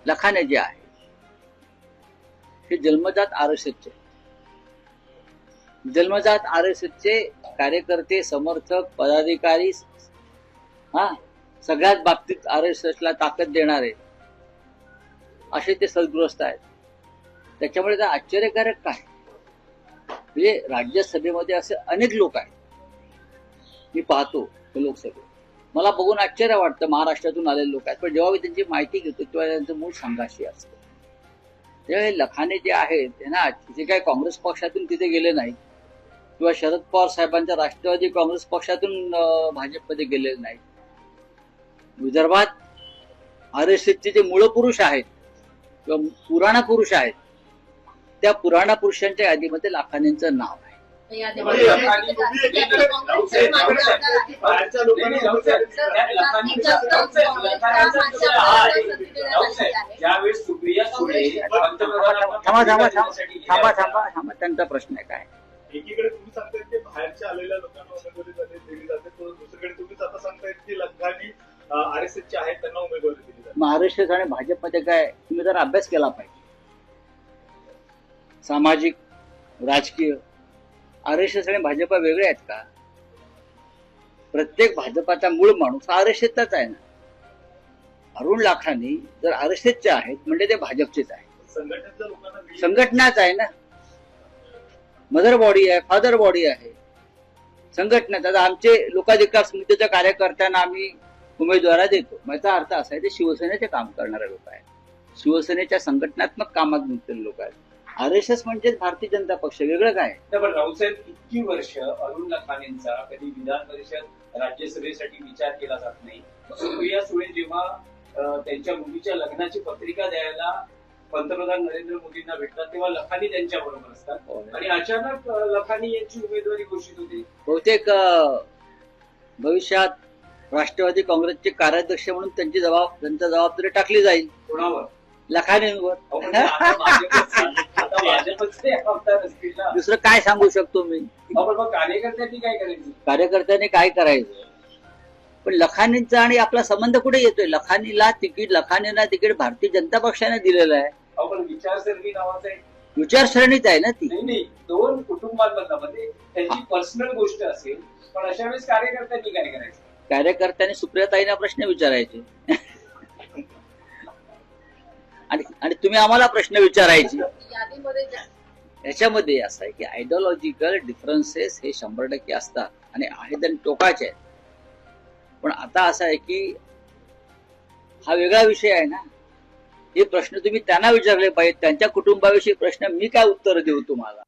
लखाने जे आहे हे जन्मजात RSSचे जन्मजात RSSचे कार्यकर्ते, समर्थक, पदाधिकारी, सगळ्याच बाबतीत RSSला ताकद देणारे असे ते सद्ग्रस्त आहेत. त्याच्यामुळे काय आश्चर्यकारक काय, म्हणजे राज्यसभेमध्ये असे अनेक लोक आहेत, मी पाहतो लोकसभेत, मला बघून आश्चर्य वाटतं. महाराष्ट्रातून आलेले लोक आहेत, पण जेव्हा मी त्यांची माहिती घेतो तेव्हा त्यांचं मूळ संघाशी असतं. तेव्हा हे लखाने जे आहेत ना, तिथे काय काँग्रेस पक्षातून तिथे गेले नाहीत किंवा शरद पवार साहेबांच्या राष्ट्रवादी काँग्रेस पक्षातून भाजपमध्ये गेलेले नाहीत. विदर्भात RSSचे जे मूळ पुरुष आहेत किंवा पुराणा पुरुष आहेत, त्या पुराणा पुरुषांच्या यादीमध्ये लखानेंचं नाव आहे. त्यांचा प्रश्न आहे काय, एकीकडे तुम्ही सांगतायत की बाहेरच्या आलेल्या लोकांना उमेदवारी दिली जाते, दुसरीकडे तुम्ही आता सांगतायत की लखानी RSSचे आहेत त्यांना उमेदवारी दिली जाते. RSS आणि भाजपमध्ये काय, तुम्ही जर अभ्यास केला पाहिजे, सामाजिक राजकीय. RSS आणि भाजप वेगळे आहेत का? प्रत्येक भाजपाचा मूळ माणूस RSSचाच आहे ना. अरुण लाखानी जर RSSचे आहेत म्हणजे ते भाजपचेच आहे. संघटनेच्या लोकांना संघटनाच आहे ना, मदर बॉडी आहे, फादर बॉडी आहे संघटना. आता आमचे लोकाधिकार समितीच्या कार्यकर्त्यांना आम्ही उमेदवार देतो, याचा अर्थ असा आहे ते शिवसेनेचे काम करणारे लोक आहेत, शिवसेनेच्या संघटनात्मक कामात गुंतलेले लोक आहेत. RSS म्हणजेच भारतीय जनता पक्ष, वेगळं काय. पण राऊसाहेब, इतकी वर्ष अरुण लाखानेंचा कधी विधान परिषद राज्यसभेसाठी विचार केला जात नाही. सुप्रिया सुळे जेव्हा त्यांच्या मुलीच्या लग्नाची पत्रिका द्यायला पंतप्रधान नरेंद्र मोदींना भेटतात तेव्हा लखानी त्यांच्या बरोबर असतात आणि अचानक लखानी यांची उमेदवारी घोषित होते. बहुतेक भविष्यात राष्ट्रवादी काँग्रेसचे कार्याध्यक्ष म्हणून त्यांची जबाबदारी टाकली जाईल. कोणावर? लखानेंवर. दुसरं काय सांगू शकतो मी. कार्यकर्त्यांनी काय करायचं? कार्यकर्त्यांनी काय करायचं, पण लखानींचा आणि आपला संबंध कुठे येतोय. लखानीला तिकीट भारतीय जनता पक्षाने दिलेलं आहे. पण विचारसरणी नावाचं आहे, विचारसरणीच आहे ना ती. नाही, दोन कुटुंबांमधला म्हणजे त्यांची पर्सनल गोष्ट असेल, पण अशा वेळेस कार्यकर्त्यांनी काय करायचं? कार्यकर्त्यांनी सुप्रियाताईंना प्रश्न विचारायचे आणि तुम्ही आम्हाला प्रश्न विचारायचे. याच्यामध्ये असं आहे की आयडिओलॉजिकल डिफरन्सेस हे 100% असतात आणि आहेत आणि टोकाचे आहेत. पण आता असं आहे की हा वेगळा विषय आहे ना. हे प्रश्न तुम्ही त्यांना विचारले पाहिजे, त्यांच्या कुटुंबाविषयी प्रश्न मी काय उत्तर देऊ तुम्हाला.